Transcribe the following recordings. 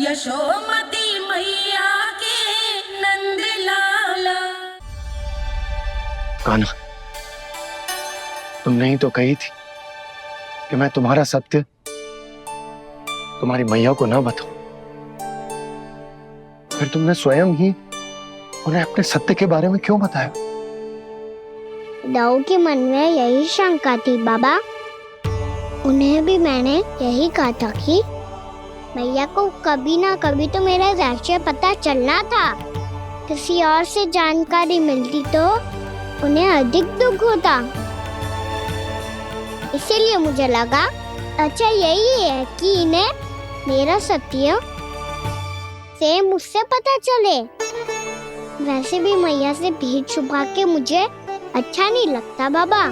यशोमती मैया के नंद लाला। कान्हा, तुमने ही तो कही थी कि मैं तुम्हारा सत्य तुम्हारी मैया को ना बताऊं। फिर तुमने स्वयं ही उन्हें अपने सत्य के बारे में क्यों बताया? दाऊ के मन में यही शंका थी बाबा। उन्हें भी मैंने यही कहा था कि मैया को कभी ना कभी तो मेरा रहस्य पता चलना था। किसी और से जानकारी मिलती तो उन्हें अधिक दुख होता। इसीलिए मुझे लगा अच्छा यही है कि इन्हें मेरा सत्य से मुझसे पता चले। वैसे भी मैया से भीड़ छुपा के मुझे अच्छा नहीं लगता बाबा।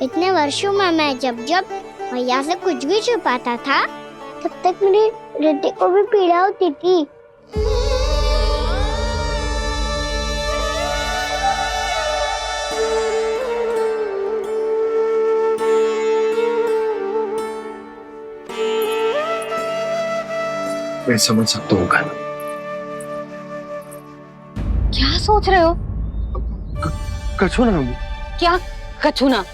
इतने वर्षों में मैं जब जब मैया से कुछ भी छुपाता था तब तक मेरे हृदय को भी पीड़ा होती थी। मैं समझ सकता हूँ कान्हा। क्या सोच रहे हो? कछु ना। क्या कछु ना?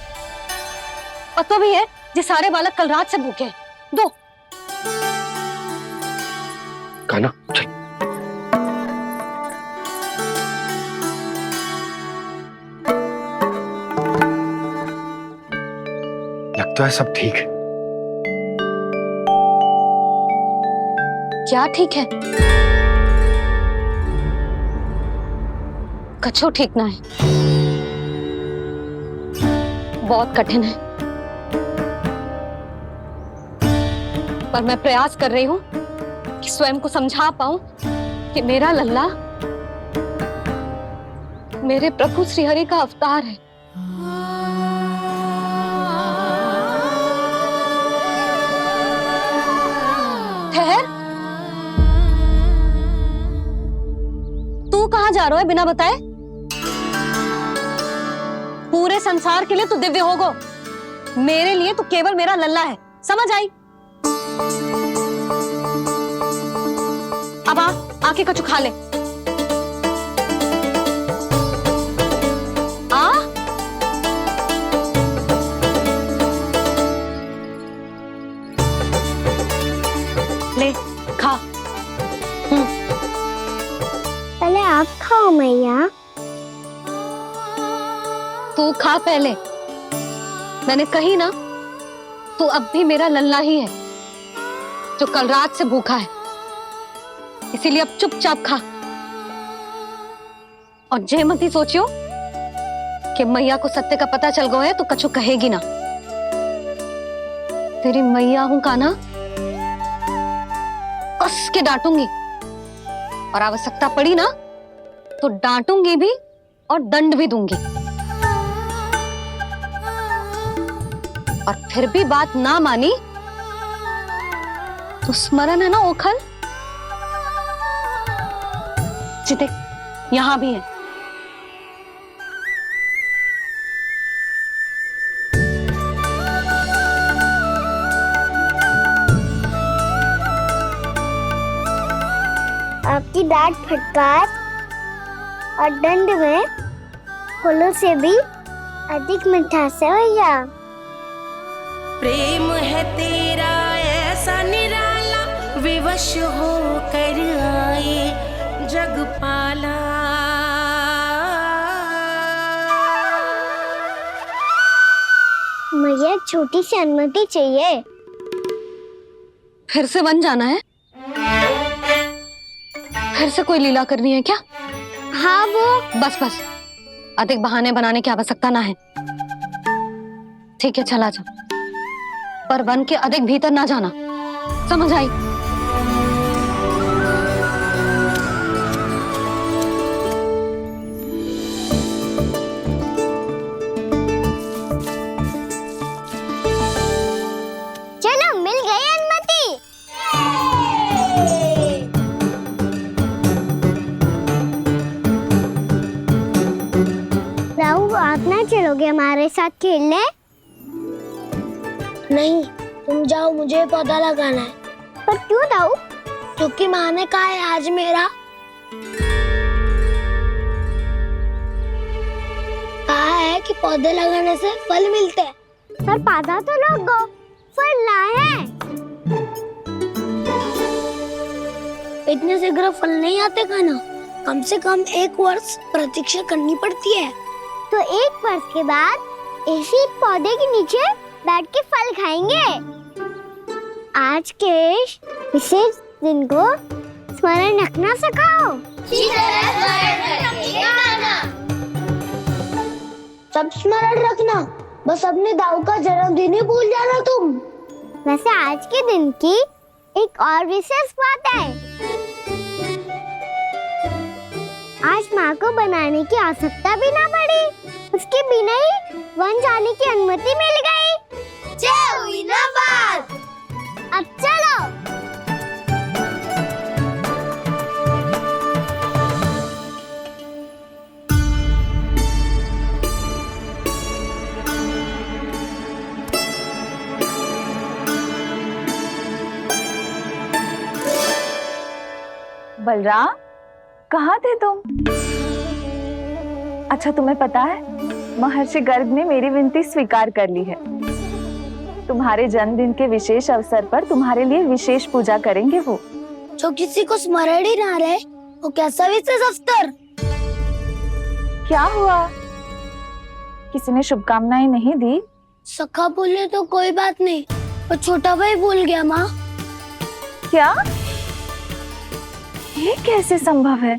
पता भी है ये सारे बालक कल रात से भूखे हैं। दो। कान्हा चल। लगता है सब ठीक है। क्या ठीक है? कछु ठीक ना है। बहुत कठिन है, पर मैं प्रयास कर रही हूँ कि स्वयं को समझा पाऊं कि मेरा लल्ला मेरे प्रभु श्रीहरि का अवतार है। ठहर, तू कहाँ जा रहा है बिना बताए? पूरे संसार के लिए तू दिव्य होगो, मेरे लिए तू केवल मेरा लल्ला है। समझ आई? अब आके कछु खा ले। आ ले खा। पहले आप खाओ मैया। तू खा पहले। मैंने कही ना, तू अब भी मेरा लल्ला ही है जो कल रात से भूखा है। इसीलिए अब चुपचाप खा। और जे मत ही सोचियो कि मैया को सत्य का पता चल गया है तो कछु कहेगी ना। तेरी मैया हूं कान्हा, कस के डांटूंगी और आवश्यकता पड़ी ना तो डांटूंगी भी और दंड भी दूंगी। और फिर भी बात ना मानी तो स्मरण है ना ओखल? देख, यहां भी है। आपकी डांट फटकार और दंड में फूलों से भी अधिक मिठास है भैया। प्रेम है तेरा ऐसा निराला, विवश होकर आए जगपाला। मैया छोटी सी अनुमति चाहिए। फिर से वन जाना है? फिर से कोई लीला करनी है क्या? हाँ वो बस बस, अधिक बहाने बनाने की आवश्यकता ना है। ठीक है चला जा, पर वन के अधिक भीतर ना जाना। समझ आई? चलो मिल गई अनुमति। राहु आप ना चलोगे हमारे साथ खेलने? नहीं, तुम जाओ, मुझे पौधा लगाना है। पर क्यों दाऊ? क्योंकि माँ ने कहा है आज मेरा कहा है कि पौधे लगाने से फल मिलते हैं। पर पौधा तो लगो, फल ना है। इतने शीघ्र फल नहीं आते खाना, कम से कम 1 वर्ष प्रतीक्षा करनी पड़ती है। तो 1 वर्ष के बाद इसी पौधे के नीचे बैठ के फल खाएंगे। आज के विशेष दिन को स्मरण रखना सिखाओ। सब स्मरण रखना, बस अपने दाऊ का जन्मदिन ही भूल जाना तुम। वैसे आज के दिन की एक और विशेष बात है। आज माँ को बनाने की आवश्यकता भी ना पड़ी, उसके बिना ही वन जाने की अनुमति मिल गई। जय हुई ना बात। अब चलो। बलराम, कहाँ थे तुम? अच्छा, तुम्हें पता है महर्षि गर्ग ने मेरी विनती स्वीकार कर ली है। तुम्हारे जन्मदिन के विशेष अवसर पर तुम्हारे लिए विशेष पूजा करेंगे वो। जो किसी को स्मरण ही ना रहे, वो कैसा विशेष अवसर? क्या हुआ? किसी ने शुभकामनाएं नहीं दी? सखा बोले तो कोई बात नहीं, पर छोटा भाई भूल गया माँ। क्या? ये कैसे संभव है?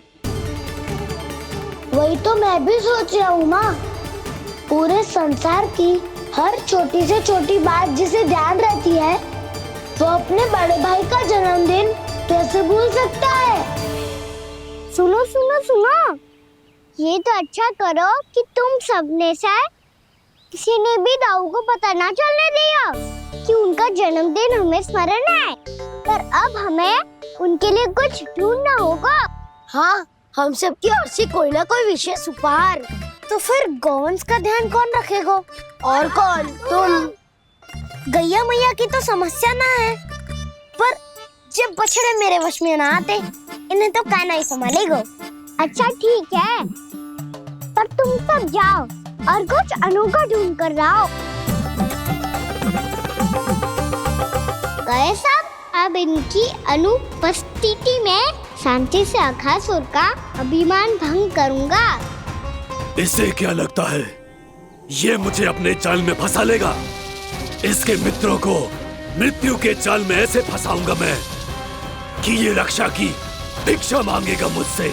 वही तो मैं भी सोच रहा हूँ माँ। पूरे संसार की हर छोटी से छोटी बात जिसे ध्यान रहती है, वो अपने बड़े भाई का जन्मदिन कैसे भूल सकता है? सुनो सुनो सुनो, ये तो अच्छा करो कि तुम सबने से किसी ने भी दाऊ को पता ना चलने दिया कि उनका जन्मदिन हमें स्मरण है। पर अब हमें उनके लिए कुछ ढूंढना होगा। हाँ, हम सबकी ओर से कोई ना कोई विशेष उपहार। तो फिर गौवंश का ध्यान कौन रखेगा? और कौन? तुम। गैया मैया की तो समस्या ना है, पर जब बछड़े मेरे वश में ना आते, इन्हें तो कान्हा ही संभालेगा। अच्छा ठीक है, पर तुम सब जाओ और कुछ अनोखा ढूंढ कर लाओ। गए सब। अब इनकी अनुपस्थिति में शांति से अघासुर का अभिमान भंग करूंगा। इसे क्या लगता है ये मुझे अपने जाल में फंसा लेगा? इसके मित्रों को मृत्यु के जाल में ऐसे फंसाऊंगा मैं कि ये रक्षा की भिक्षा मांगेगा मुझसे।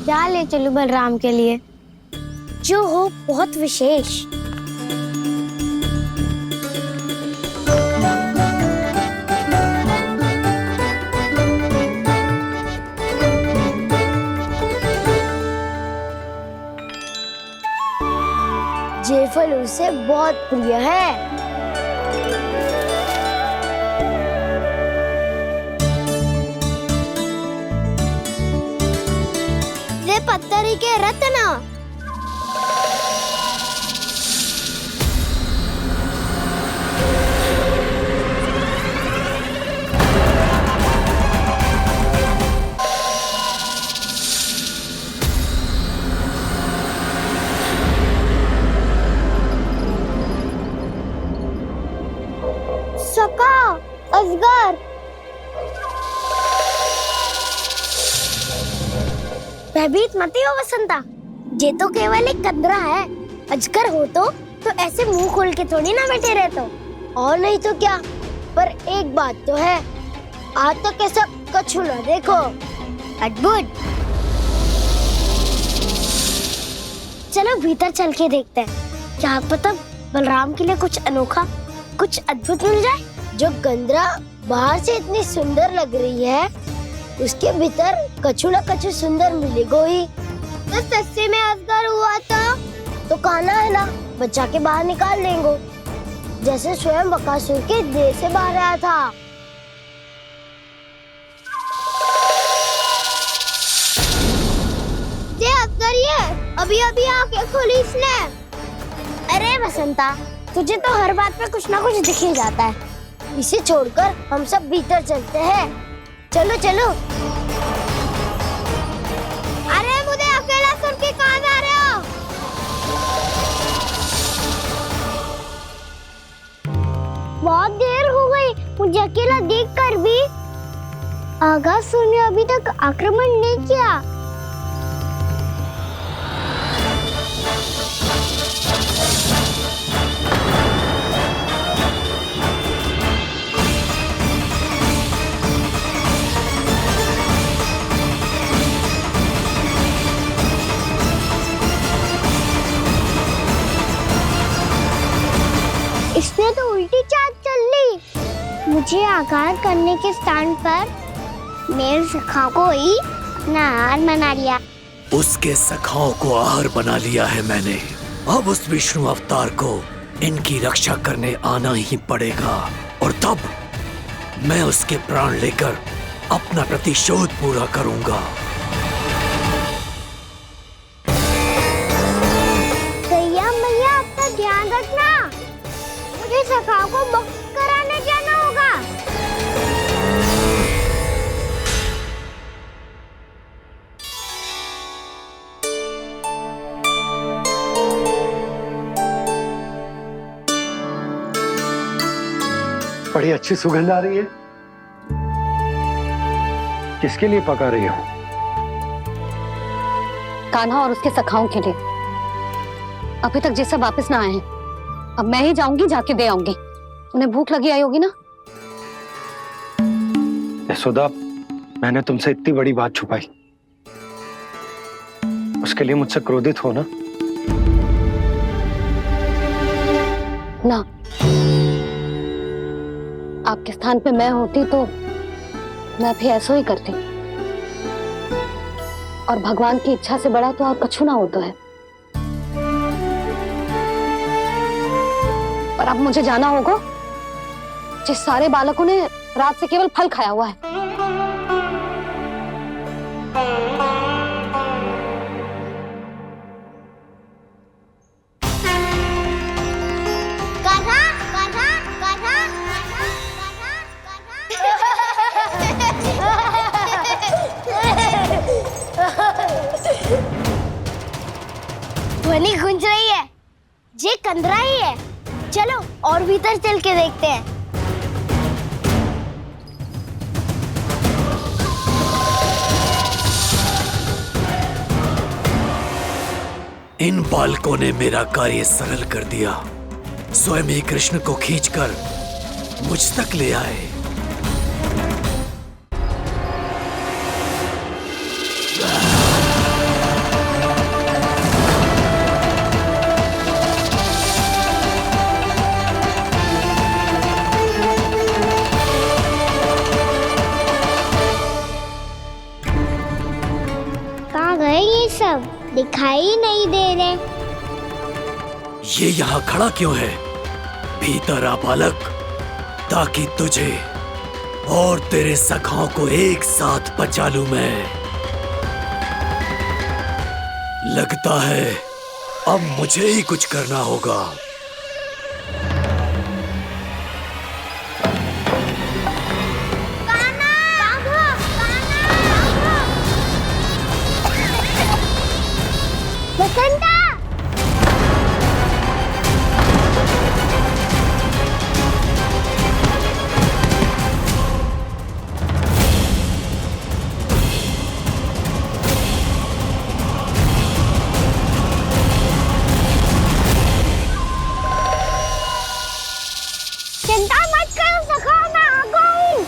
क्या ले चलूं बलराम के लिए जो हो बहुत विशेष? ये फल उसे बहुत प्रिय है। पत्थरी के रत्न। सका, अजगर। भयभीत मत हो वसंता, ये तो केवल एक कंदरा है। अजगर हो तो ऐसे मुंह खोल के थोड़ी ना बैठे रहते हो। और नहीं तो क्या, पर एक बात तो है, आज तक तो ऐसा कछु ना देखो। अद्भुत। चलो भीतर चल के देखते हैं, क्या पता बलराम के लिए कुछ अनोखा कुछ अद्भुत मिल जाए। जो गंदरा बाहर से इतनी सुंदर लग रही है, उसके भीतर कछु न कछु सुंदर मिलेगा ही। तो सस्ते में असगर हुआ तो कान्हा है ना, बच्चा के बाहर निकाल लेंगे, जैसे स्वयं बकासुर के देह से बाहर आया था। अभी अभी आंखें खोली इसने। अरे बसंता, तुझे तो हर बात पे कुछ ना कुछ दिख ही जाता है। इसे छोड़कर हम सब भीतर चलते हैं। चलो चलो। अरे मुझे अकेला सुन के कहाँ जा रहे हो? बहुत देर हो गई मुझे अकेला देखकर भी। अगासुर ने अभी तक आक्रमण नहीं किया। इसने तो उल्टी चाल चल ली। मुझे आघात करने के स्थान पर मेरे सखाओं को ही अपना आहार बना लिया। उसके सखाओं को आहार बना लिया है मैंने। अब उस विष्णु अवतार को इनकी रक्षा करने आना ही पड़ेगा, और तब मैं उसके प्राण लेकर अपना प्रतिशोध पूरा करूंगा। गैया मैया, अपना ध्यान रखना। मुझे सखाओं को मुक्त कराने जाना होगा। बड़ी अच्छी सुगंध आ रही है। किसके लिए पका रही हो? कान्हा और उसके सखाओं के लिए। अभी तक जैसे वापस ना आए हैं, अब मैं ही जाऊंगी, जाके दे आऊंगी। उन्हें भूख लगी आई होगी ना। यशोदा, मैंने तुमसे इतनी बड़ी बात छुपाई, उसके लिए मुझसे क्रोधित हो ना? ना, आपके स्थान पे मैं होती तो मैं भी ऐसा ही करती। और भगवान की इच्छा से बड़ा तो और कछु ना होता है। पर अब मुझे जाना होगा। जिस सारे बालकों ने रात से केवल फल खाया हुआ है। कान्हा, कान्हा, कान्हा, ध्वनि गूंज रही है। ये कंदरा ही है। चलो और भीतर चल के देखते हैं। इन बालकों ने मेरा कार्य सरल कर दिया। स्वयं ही कृष्ण को खींचकर मुझ तक ले आए। कहाँ गए ये सब? दिखाई नहीं दे रहे। ये यहाँ खड़ा क्यों है? भीतर आ बालक, ताकि तुझे और तेरे सखाओं को एक साथ बचा लूं मैं। लगता है अब मुझे ही कुछ करना होगा। बसंता! चिंता मत करो सखा, मैं आ गई।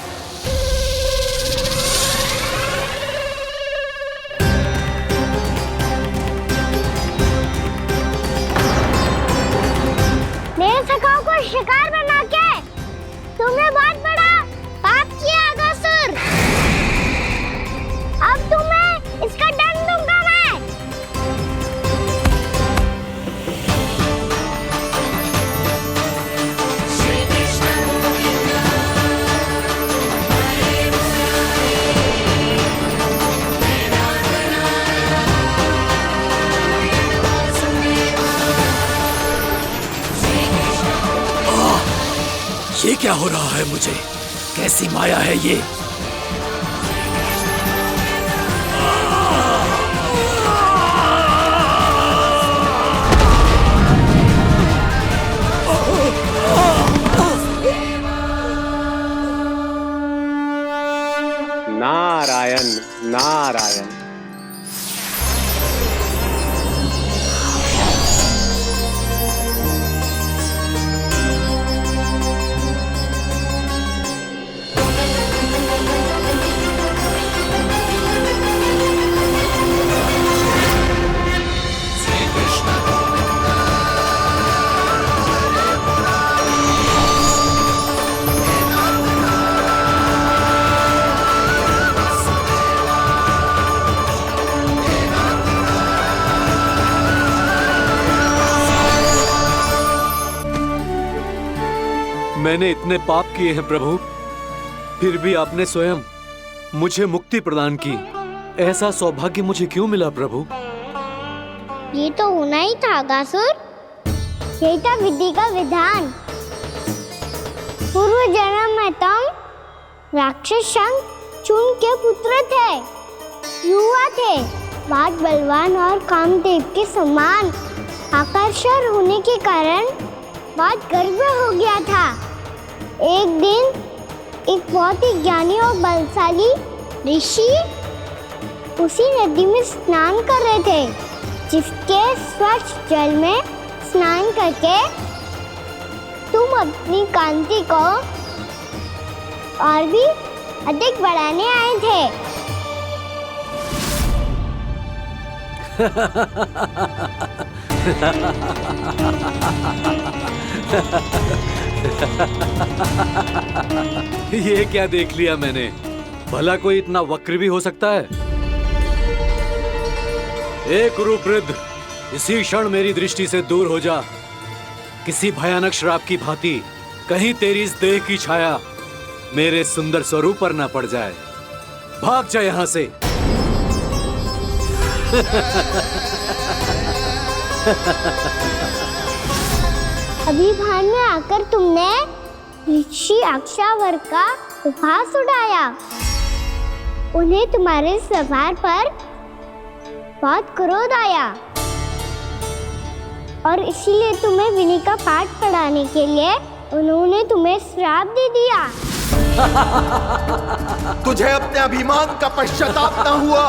मेरे सखाओं को शिकार बना के तुमने बहुत बड़ा पाप किया अगासुर। अब तुम्हें इसका दंड दूंगा मैं। ये क्या हो रहा है मुझे? कैसी माया है ये? नारायण नारायण। मैंने इतने पाप किए हैं प्रभु, फिर भी आपने स्वयं मुझे मुक्ति प्रदान की। ऐसा सौभाग्य मुझे क्यों मिला प्रभु? ये तो होना ही था अगासुर। यही था विधि का विधान। पूर्व जन्म में तुम राक्षस शंखचूड़ के पुत्र थे, युवा थे, बहुत बलवान और कामदेव के समान आकर्षण होने के कारण बहुत गर्व हो गया था। एक दिन एक बहुत ही ज्ञानी और बलशाली ऋषि उसी नदी में स्नान कर रहे थे, जिसके स्वच्छ जल में स्नान करके तुम अपनी कांति को और भी अधिक बढ़ाने आए थे। ये क्या देख लिया मैंने? भला कोई इतना वक्र भी हो सकता है? ए कुरुवृद्ध, इसी क्षण मेरी दृष्टि से दूर हो जा। किसी भयानक श्राप की भांति कहीं तेरी इस देह की छाया मेरे सुंदर स्वरूप पर न पड़ जाए। भाग जा यहाँ से। अभी भान में आकर तुमने ऋषि अक्षावर का उपहास उड़ाया। उन्हें तुम्हारे व्यवहार पर बहुत क्रोध आया और इसीलिए तुम्हें विधि का पाठ पढ़ाने के लिए उन्होंने तुम्हें श्राप दे दिया। तुझे अपने अभिमान का पश्चाताप न हुआ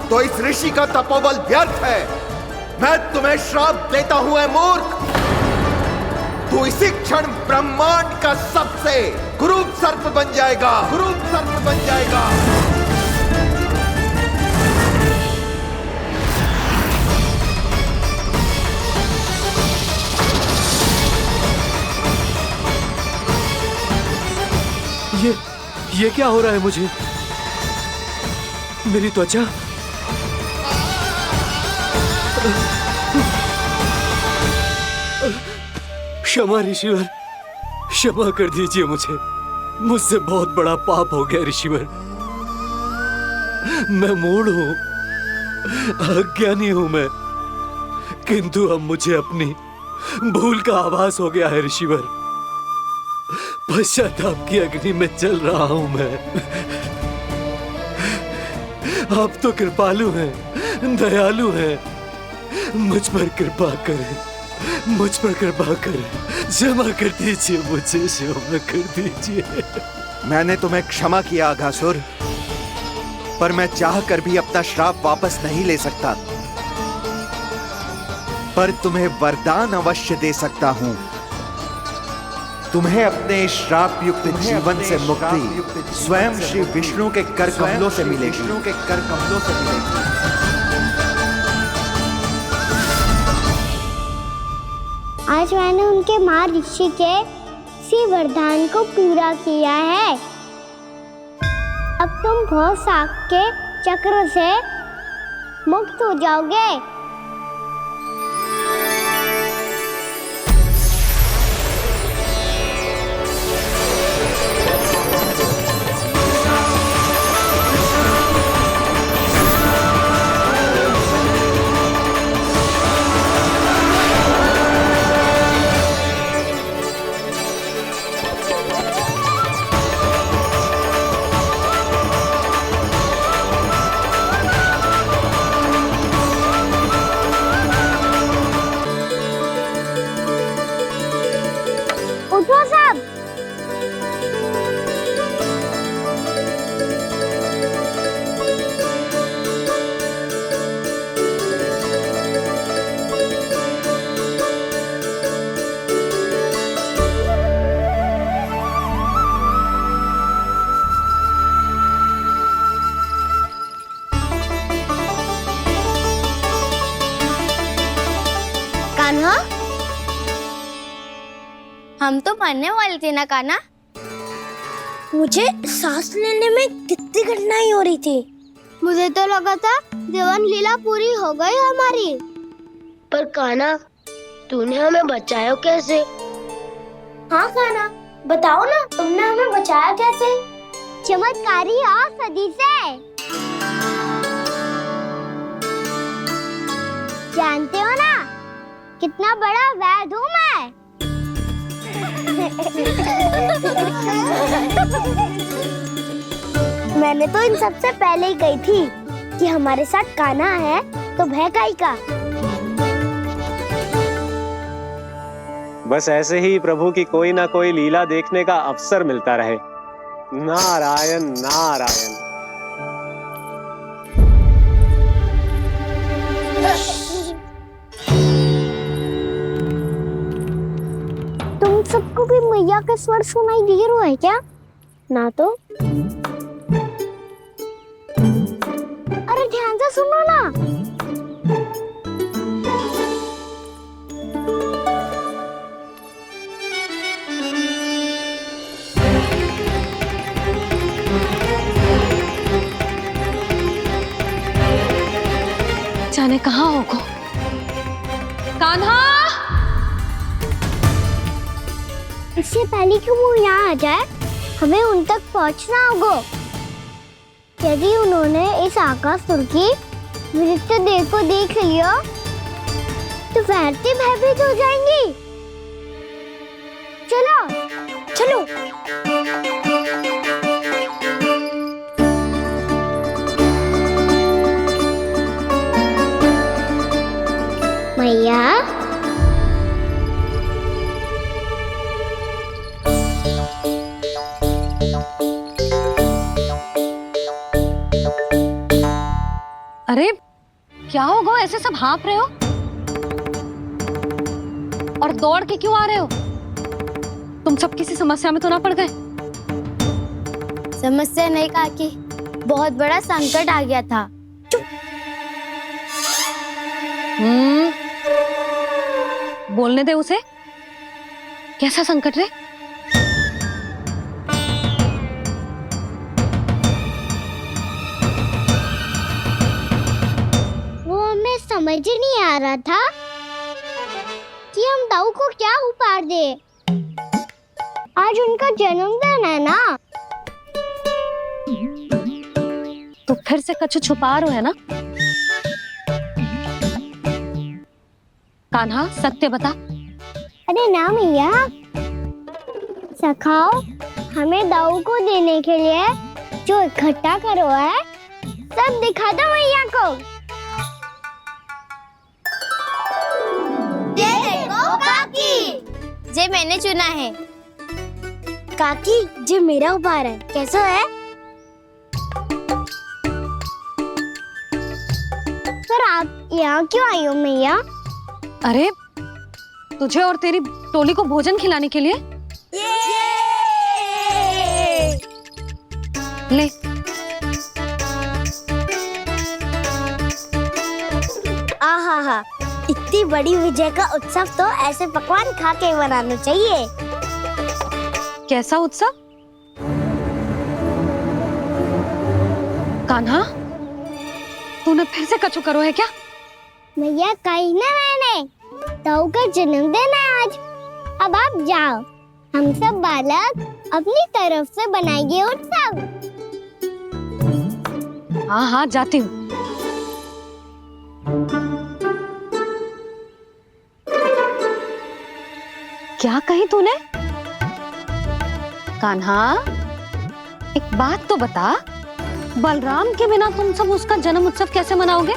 तो इस ऋषि का तपोबल व्यर्थ है। मैं तुम्हें श्राप देता हूं ऐ मूर्ख। तू इसी क्षण ब्रह्मांड का सबसे कुरूप सर्प बन जाएगा, कुरूप सर्प बन जाएगा। ये क्या हो रहा है मुझे? मेरी त्वचा क्षमा ऋषिवर, क्षमा कर दीजिए मुझे। मुझसे बहुत बड़ा पाप हो गया ऋषिवर। मैं मूढ़ हूं, अज्ञानी हूं मैं, किंतु अब मुझे अपनी भूल का आभास हो गया है ऋषिवर। पश्चाताप की अग्नि में जल रहा हूं मैं। आप तो कृपालु हैं, दयालु हैं, मुझ पर कृपा करें, मुझ पर कृपा करें। क्षमा कर दीजिए मुझे, क्षमा कर दीजिए। मैंने तुम्हें क्षमा किया अघासुर, पर मैं चाहकर भी अपना श्राप वापस नहीं ले सकता। पर तुम्हें वरदान अवश्य दे सकता हूं। तुम्हें अपने श्राप युक्त जीवन से मुक्ति स्वयं श्री विष्णु के कर कमलों से मिलेगी, विष्णु के कर कमलों से मिलेगी। आज मैंने उनके मां ऋषि के इसी वरदान को पूरा किया है। अब तुम भव सागर के चक्र से मुक्त हो जाओगे। उठो सब। कान्हा, हम तो मरने वाले थे ना कान्हा। मुझे सांस लेने में कितनी कठिनाई हो रही थी। मुझे तो लगा था जीवन लीला पूरी हो गई हमारी। पर कान्हा, तूने हमें बचाया कैसे? हाँ कान्हा, बताओ ना, तुमने हमें बचाया कैसे? चमत्कारी औषधि से। जानते हो ना कितना बड़ा वैद्य हूँ मैं। मैंने तो इन सबसे पहले ही कही थी कि हमारे साथ कान्हा है तो भय काई का। बस ऐसे ही प्रभु की कोई ना कोई लीला देखने का अवसर मिलता रहे। नारायण नारायण। तुम सबको भी मैया का स्वर सुनाई दे रहा है क्या? ना तो। अरे ध्यान से सुनो ना। जाने कहाँ होगो। कान्हा, इससे पहले कि वो यहाँ आ जाए, हमें उन तक पहुँचना होगा। यदि उन्होंने इस आकासुर की विचित्र देह को देख लिया, तो वैसे भयभीत हो जाएंगी। चलो, चलो। मैया, अरे क्या होगा, ऐसे सब हाँफ रहे हो और दौड़ के क्यों आ रहे हो? तुम सब किसी समस्या में तो ना पड़ गए? समस्या नहीं काकी, बहुत बड़ा संकट आ गया था। बोलने दे उसे। कैसा संकट रे? वो हमें समझ ही नहीं आ रहा था कि हम दाऊ को क्या उपहार दे। आज उनका जन्मदिन है ना। तो फिर से कछु छुपा रहे हो है ना? कान्हा, सत्य बता। अरे ना मैया, सखाओ हमें दाऊ को देने के लिए जो इकट्ठा करो है, सब दिखा दो मैया को। ये देखो काकी, जे मैंने चुना है। काकी, जे मेरा उपहार है, कैसा है? पर आप यहाँ क्यों आई हो मैया? अरे तुझे और तेरी टोली को भोजन खिलाने के लिए। ले। आहा, इतनी बड़ी विजय का उत्सव तो ऐसे पकवान खा के मनाना चाहिए। कैसा उत्सव? कान्हा, तूने फिर से कछु करो है क्या? मैया कही ना मैंने, ताऊ का जन्मदिन है आज। अब आप जाओ, हम सब बालक अपनी तरफ से बनाएंगे उत्सव। हाँ हाँ, जाती हूँ। क्या कही तूने? कान्हा, एक बात तो बता, बलराम के बिना तुम सब उसका जन्म उत्सव कैसे मनाओगे?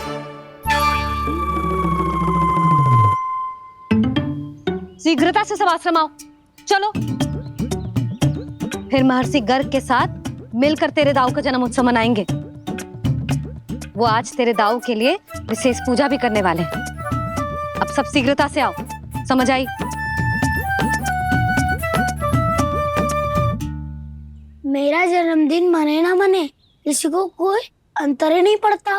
शीघ्रता से सब आश्रम आओ, चलो। फिर महर्षि गर्ग के साथ मिलकर तेरे दाऊ का जन्म उत्सव मनाएंगे। वो आज तेरे दाऊ के लिए विशेष पूजा भी करने वाले हैं। अब सब शीघ्रता से आओ, समझ आई? मेरा जन्मदिन मने ना मने, किसी को कोई अंतर ही नहीं पड़ता।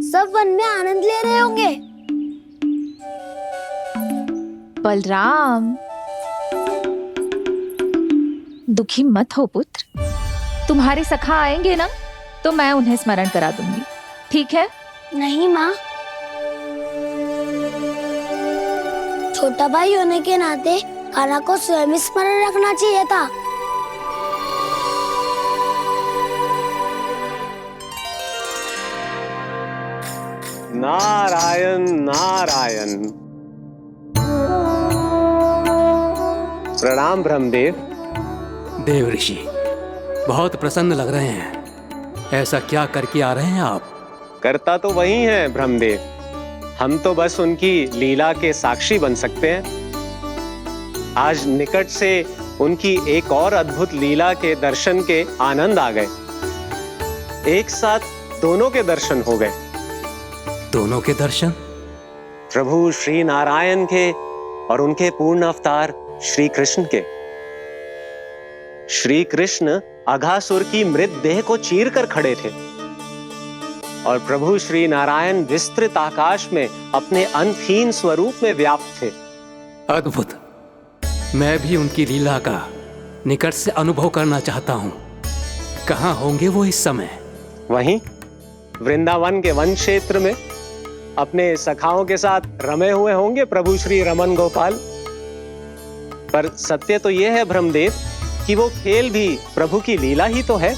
सब वन में आनंद ले रहे होंगे। बलराम, दुखी मत हो पुत्र। तुम्हारे सखा आएंगे ना, तो मैं उन्हें स्मरण करा दूंगी, ठीक है? नहीं माँ, छोटा भाई होने के नाते कान्हा को स्वयं स्मरण रखना चाहिए था। नारायण नारायण। प्रणाम ब्रह्मदेव। देव ऋषि, बहुत प्रसन्न लग रहे हैं। ऐसा क्या करके आ रहे हैं आप? करता तो वही है ब्रह्मदेव, हम तो बस उनकी लीला के साक्षी बन सकते हैं। आज निकट से उनकी एक और अद्भुत लीला के दर्शन के आनंद आ गए। एक साथ दोनों के दर्शन हो गए। दोनों के दर्शन? प्रभु श्री नारायण के और उनके पूर्ण अवतार श्री कृष्ण के। श्री कृष्ण अघासुर की मृत देह को चीर कर खड़े थे और प्रभु श्री नारायण विस्तृत आकाश में अपने अंतहीन स्वरूप में व्याप्त थे। अद्भुत। मैं भी उनकी लीला का निकट से अनुभव करना चाहता हूँ। कहाँ होंगे वो इस समय? वहीं वृंदावन के वन क्षेत्र में अपने सखाओं के साथ रमे हुए होंगे प्रभु श्री रमन गोपाल। पर सत्य तो यह है ब्रह्मदेव कि वो खेल भी प्रभु की लीला ही तो है।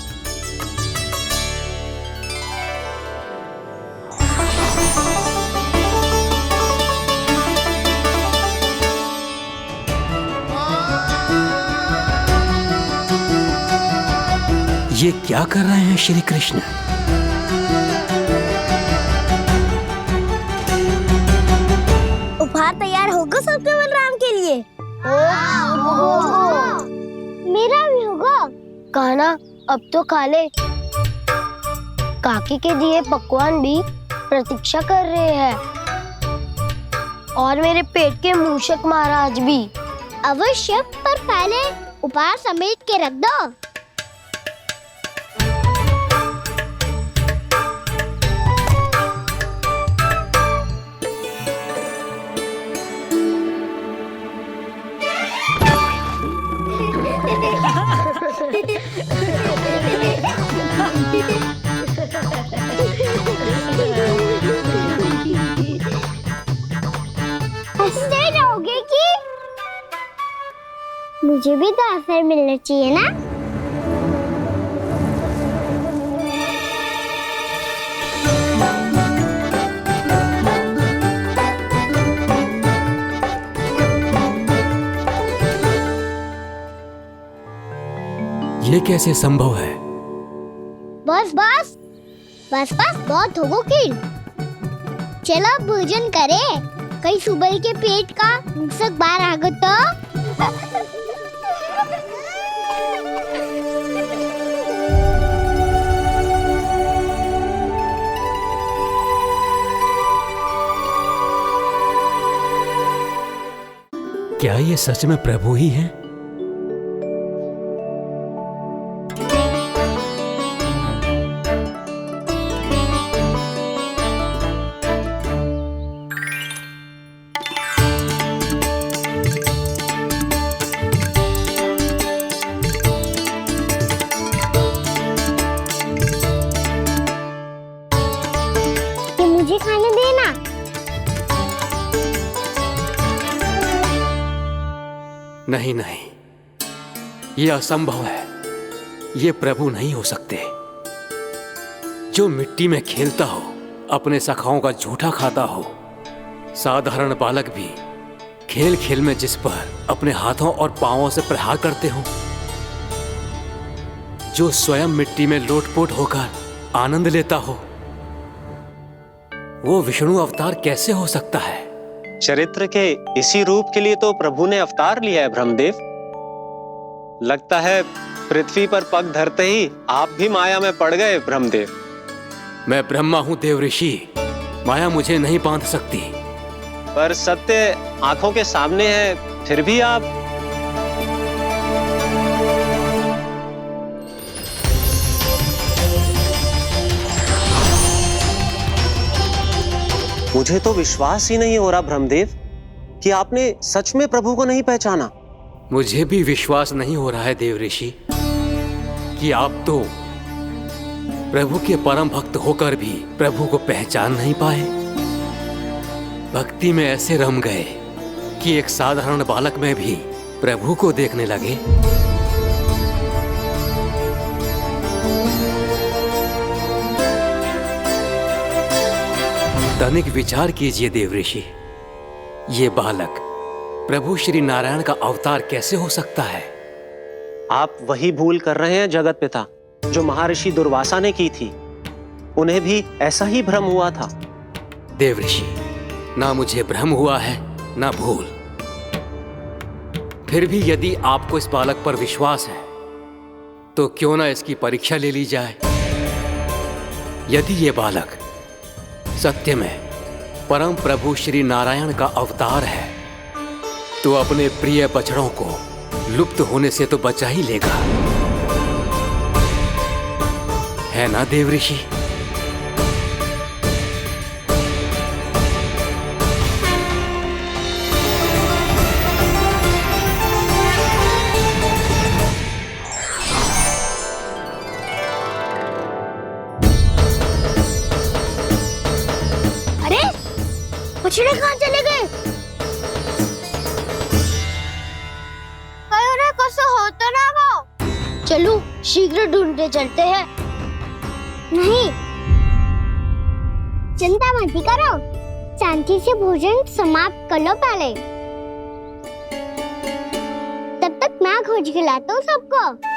ये क्या कर रहे हैं श्री कृष्ण? उपहार तैयार होगा सबके बलराम के लिए? मेरा भी होगा। कान्हा, अब तो खा ले। काकी के दिए पकवान भी प्रतीक्षा कर रहे हैं और मेरे पेट के मूषक महाराज भी। अवश्य, पर पहले उपहार समेट के रख दो। हंसते रहोगे कि? मुझे भी तो अवसर मिलना चाहिए ना। ये कैसे संभव है? बस बस बस बस, बहुत होगो की। चलो भोजन करे, कहीं सुबह के पेट का मूषक बाहर आ गया तो। क्या ये सच में प्रभु ही हैं? नहीं नहीं, ये असंभव है। ये प्रभु नहीं हो सकते। जो मिट्टी में खेलता हो, अपने सखाओं का झूठा खाता हो, साधारण बालक भी खेल खेल में जिस पर अपने हाथों और पांवों से प्रहार करते हो, जो स्वयं मिट्टी में लोटपोट होकर आनंद लेता हो, वो विष्णु अवतार कैसे हो सकता है? चरित्र के इसी रूप के लिए तो प्रभु ने अवतार लिया है ब्रह्मदेव। लगता है पृथ्वी पर पग धरते ही आप भी माया में पड़ गए ब्रह्मदेव। मैं ब्रह्मा हूं देव ऋषि, माया मुझे नहीं बांध सकती। पर सत्य आंखों के सामने है, फिर भी आप। मुझे तो विश्वास ही नहीं हो रहा ब्रह्मदेव कि आपने सच में प्रभु को नहीं पहचाना। मुझे भी विश्वास नहीं हो रहा है देव ऋषि कि आप तो प्रभु के परम भक्त होकर भी प्रभु को पहचान नहीं पाए। भक्ति में ऐसे रम गए कि एक साधारण बालक में भी प्रभु को देखने लगे। तनिक विचार कीजिए देव ऋषि, ये बालक प्रभु श्री नारायण का अवतार कैसे हो सकता है? आप वही भूल कर रहे हैं जगत पिता, जो महर्षि दुर्वासा ने की थी। उन्हें भी ऐसा ही भ्रम हुआ था। देव ऋषि, ना मुझे भ्रम हुआ है ना भूल। फिर भी यदि आपको इस बालक पर विश्वास है तो क्यों ना इसकी परीक्षा ले ली जाए। यदि ये बालक सत्य में परम प्रभु श्री नारायण का अवतार है तो अपने प्रिय बछड़ों को लुप्त होने से तो बचा ही लेगा, है ना देव ऋषि? अरे बछड़े कहाँ चले गए? हो तो ना वो। चलो शीघ्र ढूंढते चलते हैं। नहीं, चिंता मत करो, शांति से भोजन समाप्त कर लो पहले। तब तक मैं खोज के लाता हूँ सबको।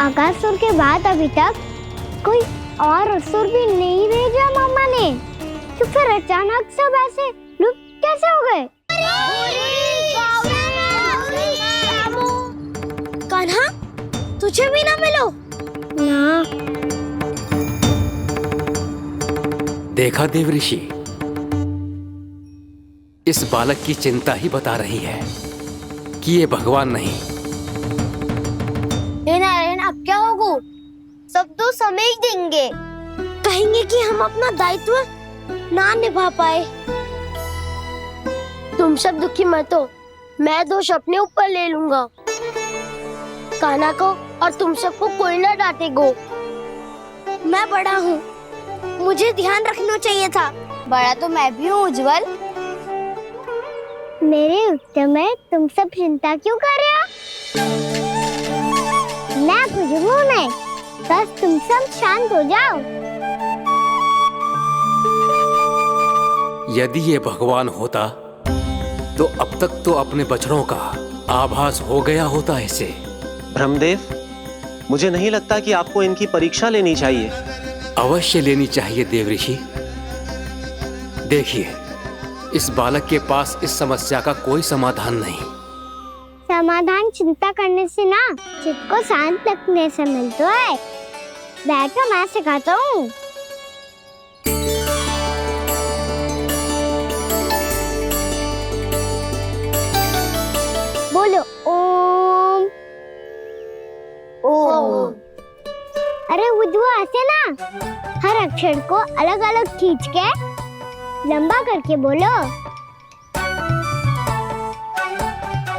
आकासुर के बाद अभी तक कोई और असुर भी नहीं भेजा मामा ने, तो फिर अचानक सब ऐसे लुप्त कैसे हो गए? कान्हा, तुझे भी ना मिलो ना। देखा देव ऋषि, इस बालक की चिंता ही बता रही है कि ये भगवान नहीं। नारायण, अब क्या होगा? सब तो समझ देंगे, कहेंगे कि हम अपना दायित्व ना निभा पाए। तुम सब दुखी मत हो, मैं दोष अपने ऊपर ले लूंगा। कान्हा को और तुम सबको कोई ना डांटेगा। मैं बड़ा हूँ, मुझे ध्यान रखना चाहिए था। बड़ा तो मैं भी हूँ उज्जवल। मेरे उत्तर में तुम सब चिंता क्यों कर रहे हो? मैं बुजुर्ग नहीं, बस तुम सब शांत हो जाओ। यदि ये भगवान होता तो अब तक तो अपने बछड़ों का आभास हो गया होता इसे। ब्रह्मदेव, मुझे नहीं लगता कि आपको इनकी परीक्षा लेनी चाहिए। अवश्य लेनी चाहिए देव ऋषि। देखिए, इस बालक के पास इस समस्या का कोई समाधान नहीं। समाधान चिंता करने से ना, चित्त को शांत रखने से मिलता है। बैठो, मैं सिखाता हूँ। बोलो ओम। ओम। हुआ ऐसे ना, हर अक्षर को अलग अलग खींच के लंबा करके बोलो।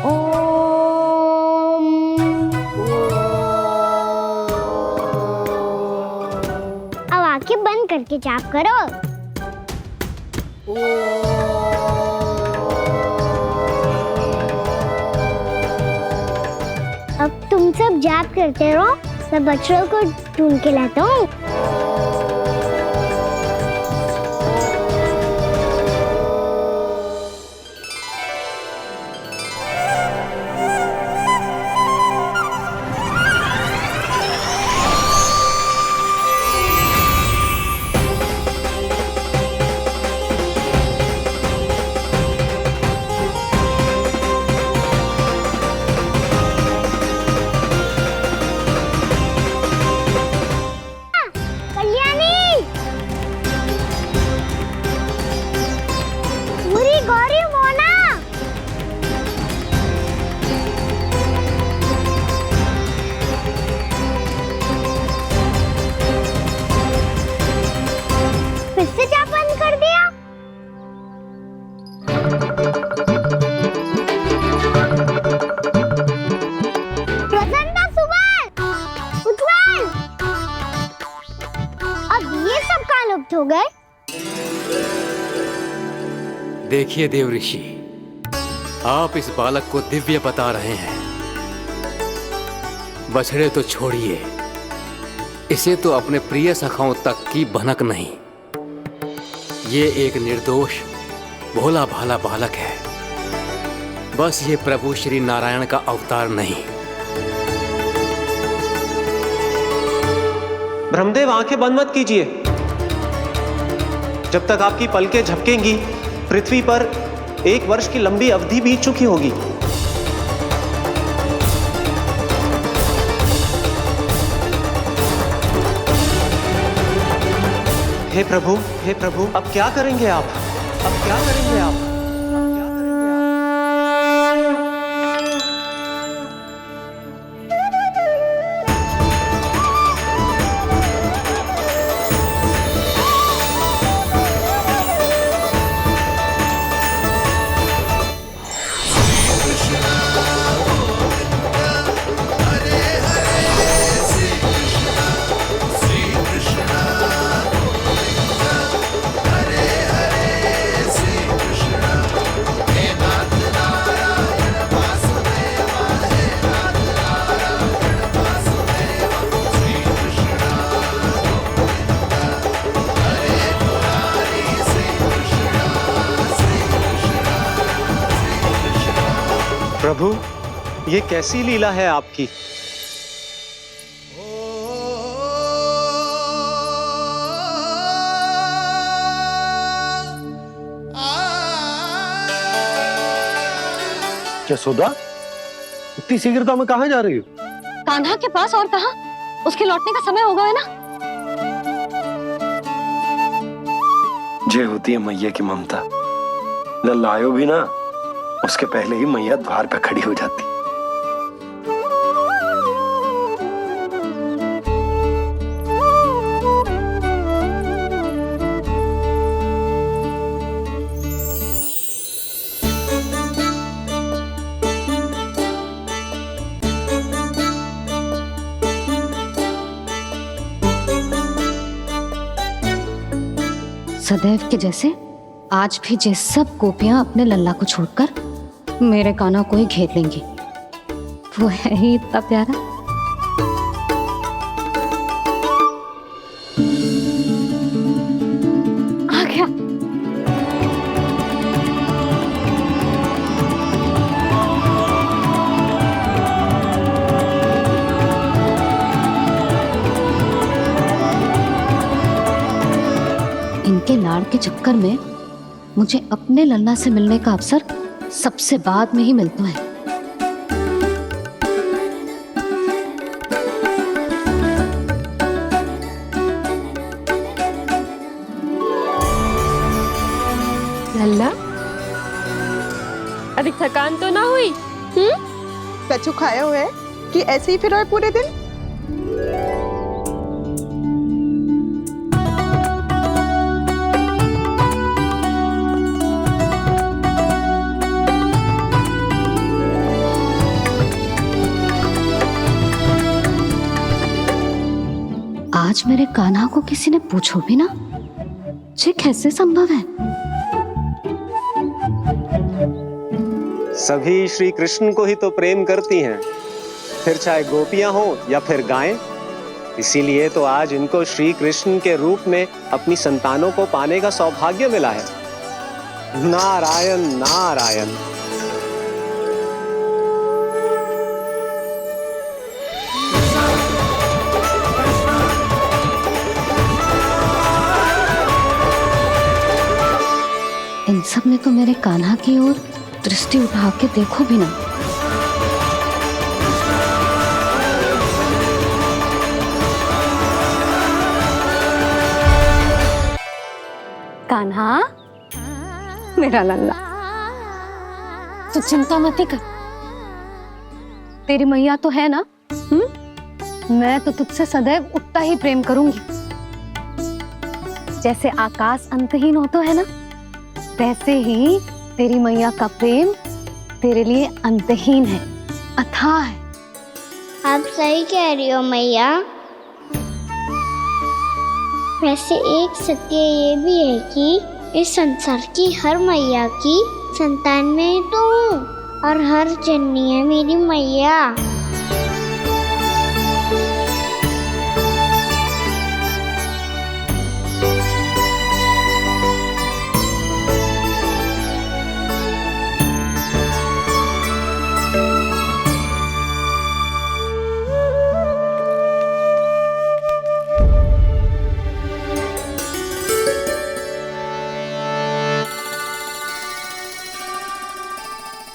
ओम। अब आंखें बंद करके जाप करो। अब तुम सब जाप करते रहो, मैं बच्चों को ढूंढ के लाता हूँ। हो गए। देखिए देव ऋषि, आप इस बालक को दिव्य बता रहे हैं। बछड़े तो छोड़िए, इसे तो अपने प्रिय सखाओं तक की भनक नहीं। ये एक निर्दोष भोला भाला बालक है, बस ये प्रभु श्री नारायण का अवतार नहीं। ब्रह्मदेव, आंखें बंद मत कीजिए। जब तक आपकी पलकें झपकेंगी, पृथ्वी पर 1 वर्ष की लंबी अवधि बीत चुकी होगी। हे प्रभु, अब क्या करेंगे आप? अब क्या करेंगे आप? प्रभु, ये कैसी लीला है आपकी? यशोदा, इतनी शीघ्रता में कहाँ जा रही हो? कान्हा के पास, और कहाँ? उसके लौटने का समय हो गया है ना। जय होती है मैया की ममता। लायो भी ना, उसके पहले ही मैया द्वार पे खड़ी हो जाती। सदैव के जैसे आज भी ये सब गोपियां अपने लल्ला को छोड़कर मेरे कान्हा को ही घेर लेंगी। वो है ही इतना प्यारा। आ गया। इनके लाड़ के चक्कर में मुझे अपने लल्ला से मिलने का अवसर सबसे बाद में ही मिलता है। लल्ला, अधिक थकान तो ना हुई? कछु खाया हुआ है कि ऐसे ही फिर पूरे दिन? मेरे कान्हा को किसी ने पूछो भी ना, ये कैसे संभव है? सभी श्री कृष्ण को ही तो प्रेम करती हैं, फिर चाहे गोपियां हो या फिर गायें। इसीलिए तो आज इनको श्री कृष्ण के रूप में अपनी संतानों को पाने का सौभाग्य मिला है। नारायण नारायण। इन सब ने तो मेरे कान्हा की ओर दृष्टि उठा के देखो भी ना। कान्हा, मेरा लल्ला, तू चिंता मत कर। तेरी मैया तो है ना? मैं तो तुझसे सदैव उतना ही प्रेम करूंगी। जैसे आकाश अंतहीन हो तो है ना, वैसे ही तेरी मैया का प्रेम तेरे लिए अंतहीन है, अथाह है। आप सही कह रही हो मैया। वैसे एक सत्य ये भी है कि इस संसार की हर मैया की संतान में तो हूँ, और हर जननी है मेरी मैया।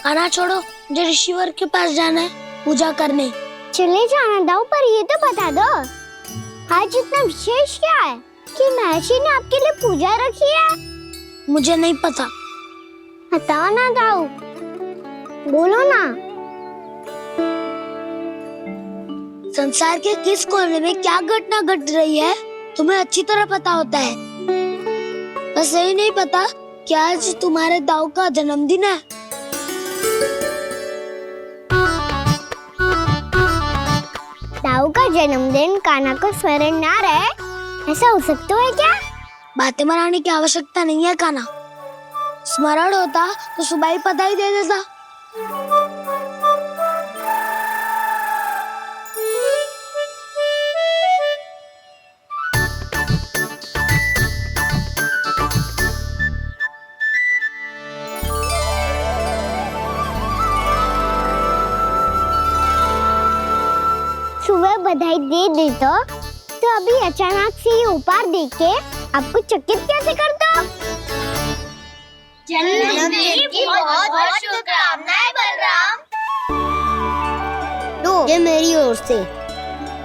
खाना छोड़ो, मुझे ऋषिवर के पास जाना है पूजा करने। चले जाना दाऊ, पर ये तो बता दो आज इतना विशेष क्या है कि महर्षि ने आपके लिए पूजा रखी है? मुझे नहीं पता। बताओ ना दाऊ, बोलो ना। संसार के किस कोने में क्या घटना घट रही है तुम्हें अच्छी तरह पता होता है। बस यही नहीं पता कि आज तुम्हारे दाऊ का जन्मदिन है। दाऊ का जन्मदिन कान्हा को स्मरण ना रहे, ऐसा हो सकता है क्या? बातें बनाने की आवश्यकता नहीं है कान्हा। स्मरण होता तो सुबह ही पता ही दे देता। सुबह बधाई दे दी तो अभी अचानक से ये उपहार देख के आपको चकित कैसे कर दो? जन्मदिन की बहुत-बहुत शुभकामनाएं बलराम। लो, ये मेरी ओर से।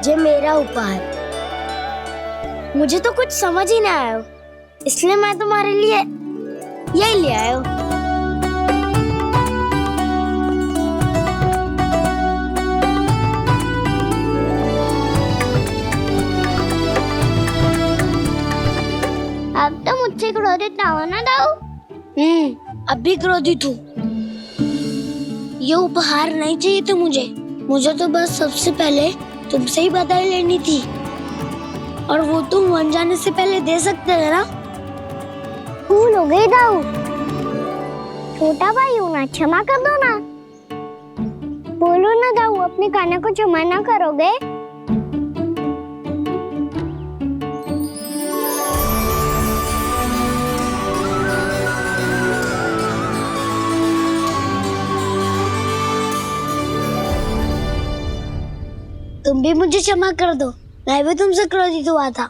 ये मेरा उपहार। मुझे तो कुछ समझ ही ना आया, इसलिए मैं तुम्हारे लिए यही ले आया हूँ। अब तो मुझसे क्रोधित ना हो ना दाऊ। अब भी क्रोधित हूँ। ये उपहार नहीं चाहिए था मुझे तो बस सबसे पहले तुमसे ही बधाई लेनी थी, और वो तुम वन जाने से पहले दे सकते थे ना। भूल हो गई दाऊ, छोटा भाई हूँ ना, क्षमा कर दो ना। बोलो ना दाऊ, अपने कान्हा को क्षमा ना करोगे? तुम भी मुझे क्षमा कर दो, मैं भी तुमसे क्रोधित हुआ था।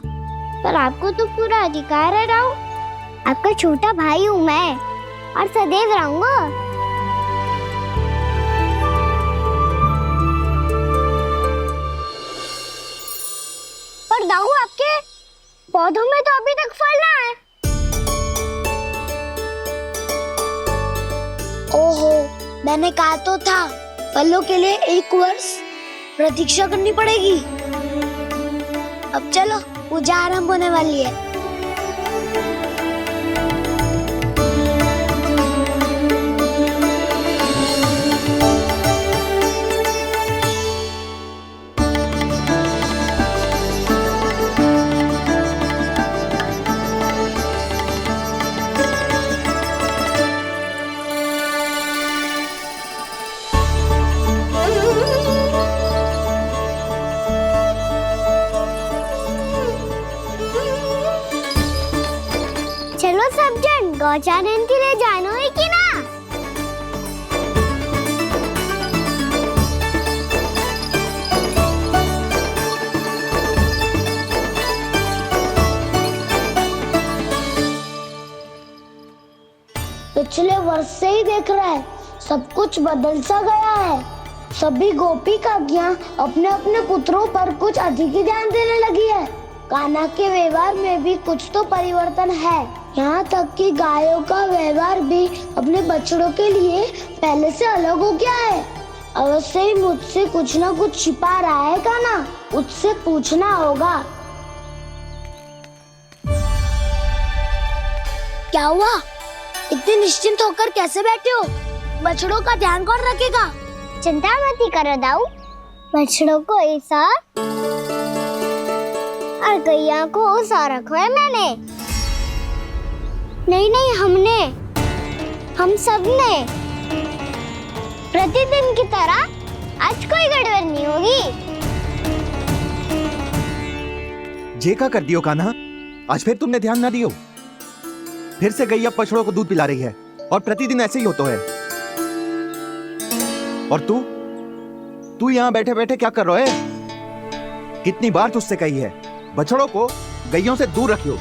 पर आपको तो पूरा अधिकार है दाऊ। आपका छोटा भाई हूँ मैं, और सदैव रहूंगा। पर दाऊ, आपके पौधों में तो अभी तक फल ना है। ओहो, मैंने कहा तो था फलों के लिए 1 वर्ष प्रतीक्षा करनी पड़ेगी। अब चलो, पूजा आरंभ होने वाली है। चलो सब जन गौचारण के लिए जानो है कि ना? पिछले वर्ष से ही देख रहा है, सब कुछ बदल सा गया है। सभी गोपी काकियां अपने अपने पुत्रों पर कुछ अधिक ही ध्यान देने लगी है। कान्हा के व्यवहार में भी कुछ तो परिवर्तन है। यहाँ तक कि गायों का व्यवहार भी अपने बछड़ों के लिए पहले से अलग हो गया है। अवश्य ही मुझसे कुछ ना कुछ छिपा रहा है कान्हा, उससे पूछना होगा। क्या हुआ? इतने निश्चिंत होकर कैसे बैठे हो? बछड़ों का ध्यान कौन रखेगा? चिंता मत करो दाऊ, बछड़ों को ऐसा और गैया को ऐसा रखो है मैंने। नहीं हमने, हम सब ने प्रतिदिन की तरह आज कोई गड़बड़ नहीं होगी। जे का कर दियो कान्हा, आज फिर तुमने ध्यान ना दियो। फिर से गैया बछड़ों को दूध पिला रही है और प्रतिदिन ऐसे ही होता है। और तू यहाँ बैठे बैठे क्या कर रहा है? कितनी बार तुझसे कही है बछड़ों को गैयों से दूर रखियो।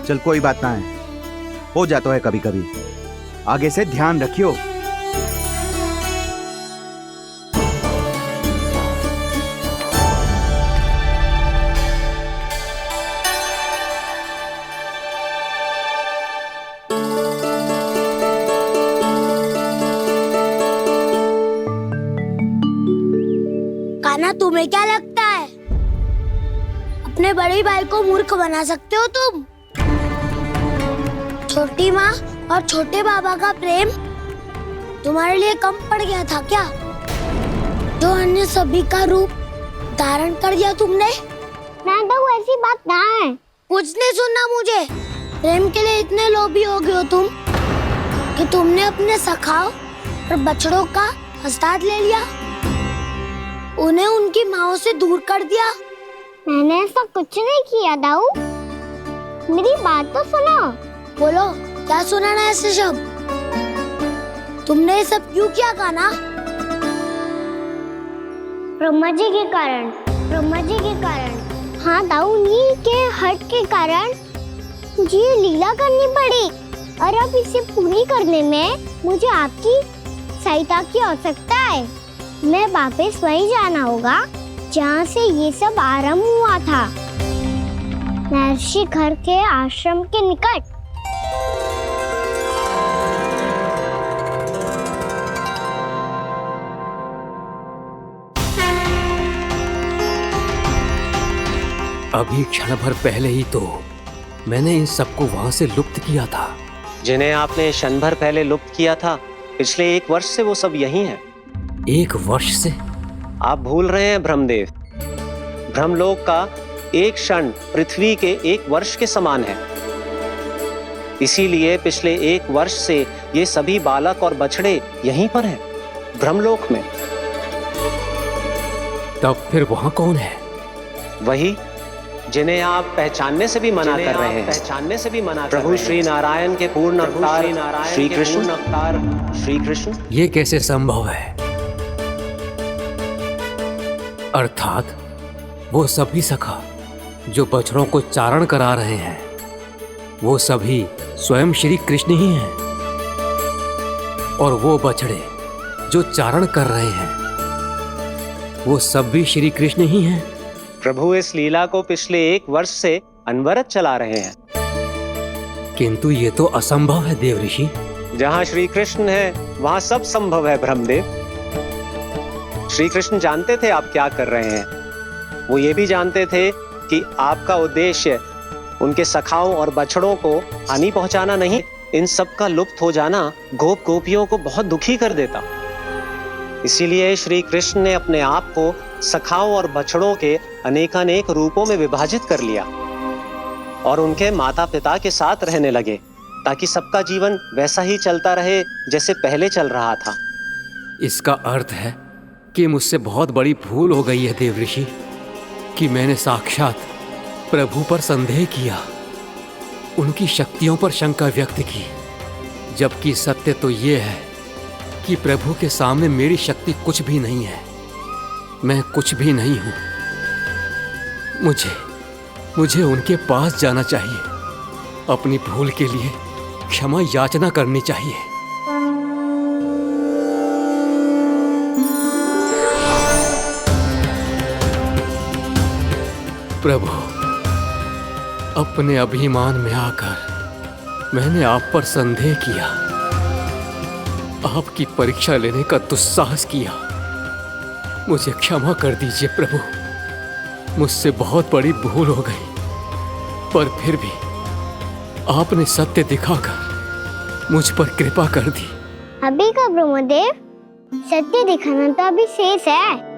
चल कोई बात ना है, हो जाता है कभी कभी। आगे से ध्यान रखियो। कान्हा, तुम्हें क्या लगता है अपने बड़े भाई को मूर्ख बना सकते हो तुम? छोटी माँ और छोटे बाबा का प्रेम तुम्हारे लिए कम पड़ गया था क्या? जो अन्य सभी का रूप धारण कर दिया तुमने? ना तो ऐसी बात ना है। कुछ नहीं सुनना मुझे। प्रेम के लिए इतने लोभी हो गए हो तुम कि तुमने अपने सखाओ और बछड़ों का हस्ताक्षर ले लिया, उन्हें उनकी माँओं से दूर कर दिया। मैंने ऐसा कुछ नहीं किया दाऊ, मेरी बात तो सुनो। बोलो, क्या सुनाना है ऐसे शब्द? तुमने ये सब क्यों किया कान्हा? ब्रह्मा जी के कारण, ब्रह्मा जी के कारण। हाँ दाऊ, उन्हीं के हट के कारण मुझे ये लीला करनी पड़ी, और अब इसे पूरी करने में मुझे आपकी सहायता की आवश्यकता है। मैं वापस वहीं जाना होगा जहाँ से ये सब आरंभ हुआ था, महर्षि घर के आश्रम के निकट। अभी क्षण भर पहले ही तो मैंने इन सबको वहां से लुप्त किया था। जिन्हें आपने क्षण भर पहले लुप्त किया था, पिछले 1 वर्ष से वो सब यहीं हैं। 1 वर्ष से? आप भूल रहे हैं ब्रह्मदेव, ब्रह्मलोक का एक क्षण पृथ्वी के 1 वर्ष के समान है। इसीलिए पिछले 1 वर्ष से ये सभी बालक और बछड़े यहीं पर हैं, ब्रह्मलोक में। तब फिर वहां कौन है? वही जिन्हें आप पहचानने से भी मना कर रहे हैं, पहचानने से भी मना। प्रभु श्री नारायण के पूर्ण अवतार श्री कृष्ण। ये कैसे संभव है? अर्थात वो सभी सखा जो बछड़ों को चारण करा रहे हैं, वो सभी स्वयं श्री कृष्ण ही हैं, और वो बछड़े जो चारण कर रहे हैं, वो सब भी श्री कृष्ण ही हैं। प्रभु इस लीला को पिछले 1 वर्ष से अनवरत चला रहे हैं। किंतु ये तो असंभव है देव ऋषि। जहाँ श्री कृष्ण है वहाँ सब संभव है ब्रह्मदेव। श्री कृष्ण जानते थे आप क्या कर रहे हैं। वो ये भी जानते थे कि आपका उद्देश्य उनके सखाओं और बछड़ों को हानि पहुंचाना नहीं। इन सब का लुप्त हो जाना गोप गोपियों को बहुत दुखी कर देता। इसीलिए श्री कृष्ण ने अपने आप को सखाओं और बछड़ों के अनेकानेक रूपों में विभाजित कर लिया। और उनके माता पिता के साथ रहने लगे, ताकि सबका जीवन वैसा ही चलता रहे जैसे पहले चल रहा था। इसका अर्थ है कि मुझसे बहुत बड़ी भूल हो गई है देवऋषि, कि मैंने साक्षात प्रभु पर संदेह किया, उनकी शक्तियों पर शंका व्यक्त की, जबकि सत्य तो ये है कि प्रभु के सामने मेरी शक्ति कुछ भी नहीं है, मैं कुछ भी नहीं हूं। मुझे उनके पास जाना चाहिए, अपनी भूल के लिए क्षमा याचना करनी चाहिए। प्रभु, अपने अभिमान में आकर मैंने आप पर संदेह किया, आपकी परीक्षा लेने का दुस्साहस किया। मुझे क्षमा कर दीजिए प्रभु, मुझसे बहुत बड़ी भूल हो गई, पर फिर भी आपने सत्य दिखाकर मुझ पर कृपा कर दी। अभी का ब्रह्मदेव, सत्य दिखाना तो अभी शेष है।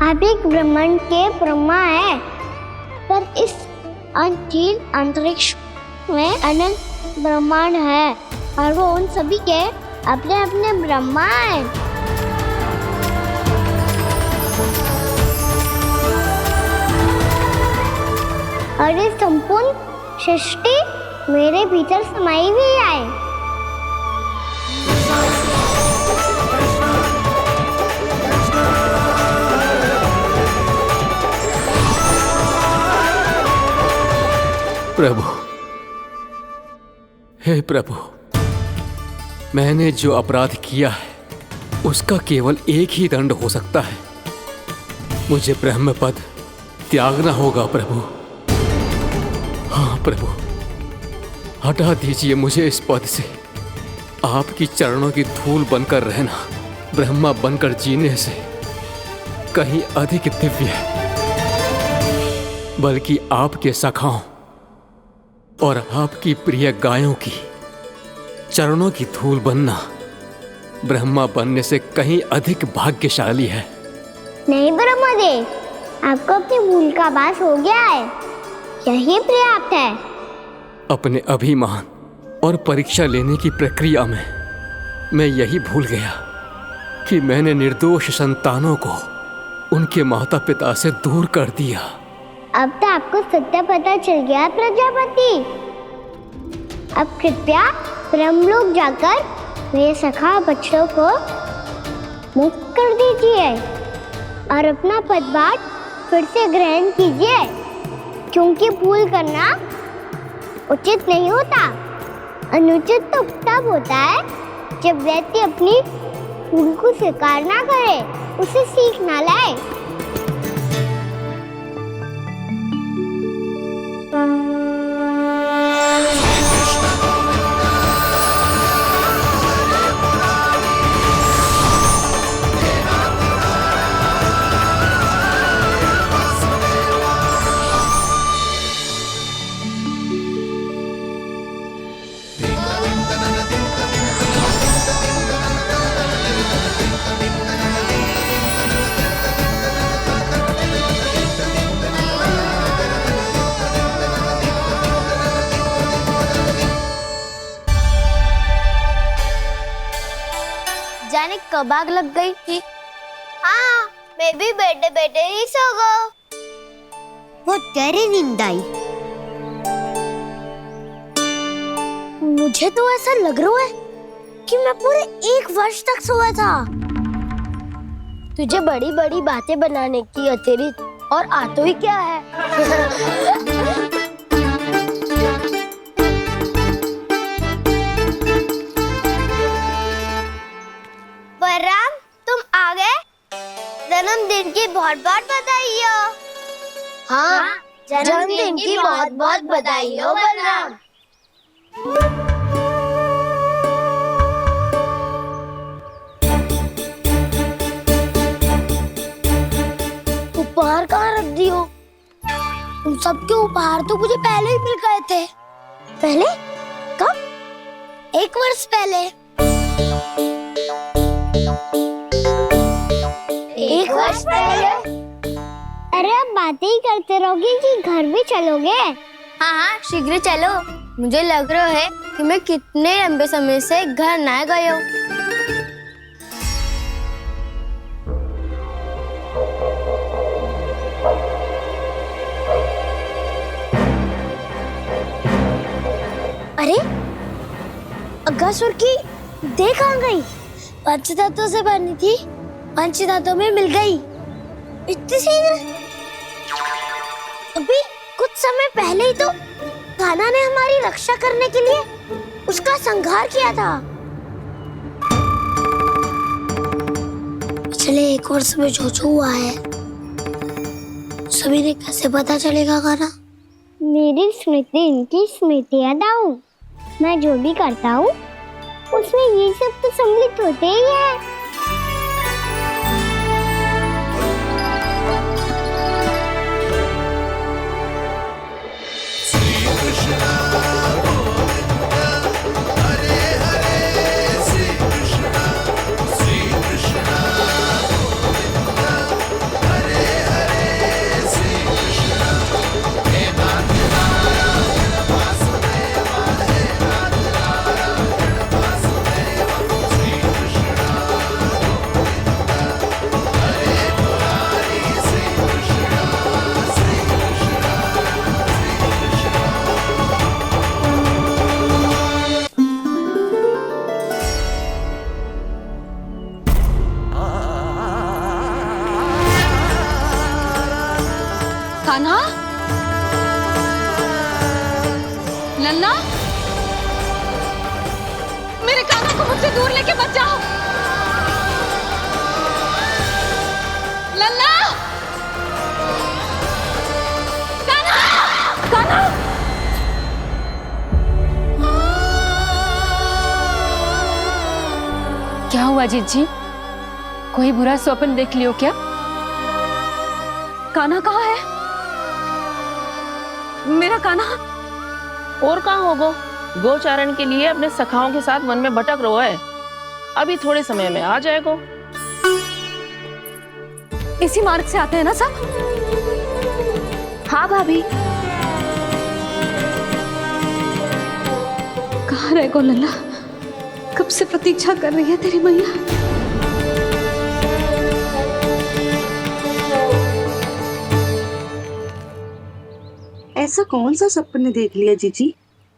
आप एक ब्रह्मांड के ब्रह्मा है, पर इस अनंत अंतरिक्ष में अनंत ब्रह्मांड है और वो उन सभी के अपने अपने ब्रह्मा हैं। और ये संपूर्ण सृष्टि मेरे भीतर समाई हुई है। प्रभु, हे प्रभु, मैंने जो अपराध किया है उसका केवल एक ही दंड हो सकता है। मुझे ब्रह्म पद त्यागना होगा प्रभु। हाँ प्रभु, हटा दीजिए मुझे इस पद से। आपकी चरणों की धूल बनकर रहना ब्रह्मा बनकर जीने से कहीं अधिक दिव्य है, बल्कि आपके सखाओं और आपकी प्रिय गायों की चरणों की धूल बनना ब्रह्मा बनने से कहीं अधिक भाग्यशाली है। नहीं ब्रह्मदेव, आपको अपनी भूल का आभास हो गया है, यही पर्याप्त है। अपने अभिमान और परीक्षा लेने की प्रक्रिया में मैं यही भूल गया कि मैंने निर्दोष संतानों को उनके माता पिता से दूर कर दिया। अब तो आपको सत्य पता चल गया प्रजापति। अब कृपया ब्रह्मलोक जाकर मेरे सखा बच्चों को मुक्त कर दीजिए और अपना पदभार फिर से ग्रहण कीजिए, क्योंकि भूल करना उचित नहीं होता। अनुचित तो तब होता है जब व्यक्ति अपनी भूल को स्वीकार ना करे, उसे सीख ना लाए। जाने कब आग लग गई थी। हाँ, मैं भी बैठे बैठे ही सो गया। बहुत गहरी नींद आई। मुझे तो ऐसा लग रहा है कि मैं पूरे 1 वर्ष तक सोया था। तुझे बड़ी बड़ी बातें बनाने की अतिरिक्त और आता ही क्या है। बलराम, तुम आ गए? जन्मदिन की बहुत बहुत बधाई हो। हाँ, जन्मदिन की बहुत बहुत बधाई हो बलराम। उन सबके उपहार तो मुझे पहले ही मिल गए थे। पहले? कब? 1 वर्ष पहले। 1 वर्ष पहले? अरे अब बातें ही करते रहोगे कि घर भी चलोगे? हाँ, शीघ्र चलो। मुझे लग रहा है कि मैं कितने लंबे समय से घर ना गया हूँ। अरे, अगासुर की देह कहाँ गई? पंचतत्वों से बनी थी, पंचतत्वों में मिल गई। इतनी शीघ्र? अभी कुछ समय पहले ही तो कान्हा ने हमारी रक्षा करने के लिए उसका संहार किया था। पिछले 1 वर्ष में जो हुआ है सभी ने कैसे पता चलेगा कान्हा? मेरी स्मृति इनकी स्मृति अदाऊं। मैं जो भी करता हूँ उसमें ये सब तो सम्मिलित होते ही है। कान्हा, लल्ला, मेरे कान्हा को मुझसे दूर लेके मत जाओ। लल्ला, कान्हा, कान्हा। क्या हुआ जीजी? कोई बुरा स्वप्न देख लियो क्या? कान्हा कहाँ है? मेरा कान्हा? और कहाँ होगो? गोचारण के लिए अपने सखाओं के साथ वन में भटक रहो है। अभी थोड़े समय में आ जाएगो। इसी मार्ग से आते हैं ना सब? हाँ भाभी। कहाँ रह गो लल्ला? कब से प्रतीक्षा कर रही है तेरी मैया। ऐसा कौन सा सपने देख लिया जीजी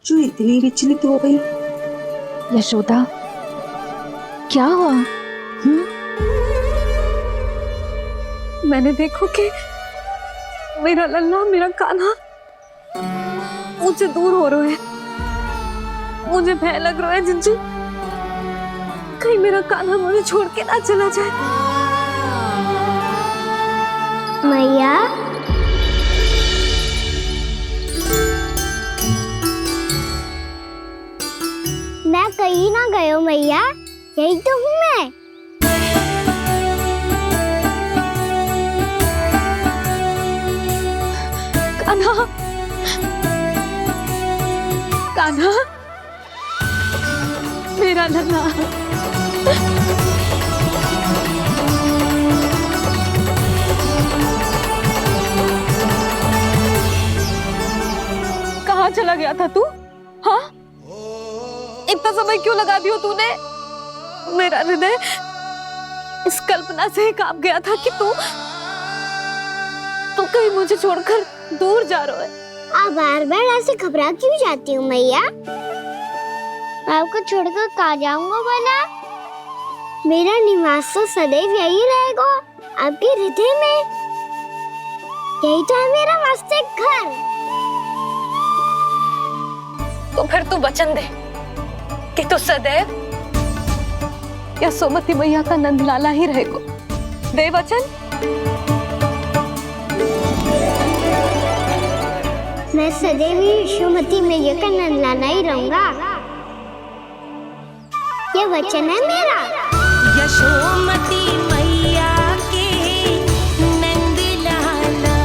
जो इतनी विचलित हो गई? यशोदा, क्या हुआ? मैंने देखो कि मेरा लल्ला, मेरा कान्हा मुझसे दूर हो रहे हैं। मुझे भय लग रहा है जिंजू, कहीं मेरा कान्हा मुझे छोड़ के ना चला जाए। मैया, मैं कहीं ना गया मैया, यही तो हूँ मैं। कान्हा, कान्हा, मेरा लल्ला। कहाँ चला गया था तू? हाँ, इतना समय क्यों लगा दिया तूने? मेरा हृदय इस कल्पना से ही कांप गया था कि तू कहीं मुझे छोड़कर दूर जा रहा है। आप बार बार ऐसे घबरा क्यों जाती हूँ मैया? आपको छोड़कर कहाँ जाऊंगा भला? मेरा निवास तो सदैव यही रहेगा, आपके हृदय में। यही तो है मेरा वास्तविक घर। तो फिर तू वचन दे कि तू सदैव यशोमती मैया का नंदलाला ही रहेगा। दे वचन। मैं सदैव यशोमती मैया का नंदलाला ही रहूंगा। ये वचन है मेरा। यशोमती मैया के नंदलाला,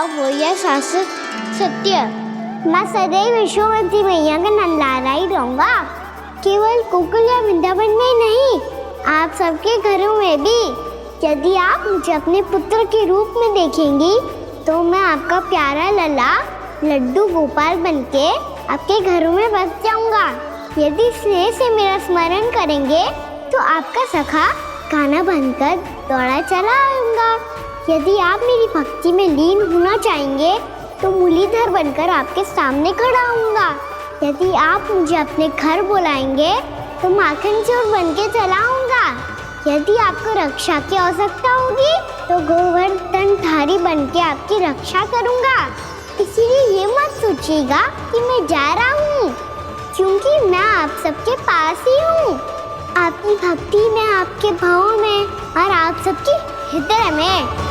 वो यह शाश्वत सत्य। मैं सदैव यशोमती मैया का नंदलाला ही रहूंगा, केवल गोकुल या वृंदावन में नहीं, आप सबके घरों में भी। यदि आप मुझे अपने पुत्र के रूप में देखेंगी तो मैं आपका प्यारा लल्ला लड्डू गोपाल बनके आपके घरों में बस जाऊंगा। यदि स्नेह से मेरा स्मरण करेंगे तो आपका सखा गाना बनकर दौड़ा चला आऊंगा। यदि आप मेरी भक्ति में लीन होना चाहेंगे तो मुरलीधर बनकर आपके सामने खड़ा होऊंगा। यदि आप मुझे अपने घर बुलाएंगे तो माखन चोर बनके चला आऊंगा। यदि आपको रक्षा की आवश्यकता होगी तो गोवर्धनधारी बनके आपकी रक्षा करूंगा। इसीलिए ये मत सोचिएगा कि मैं जा रहा हूँ, क्योंकि मैं आप सबके पास ही हूँ, आपकी भक्ति में, आपके भाव में और आप सबके हृदय में।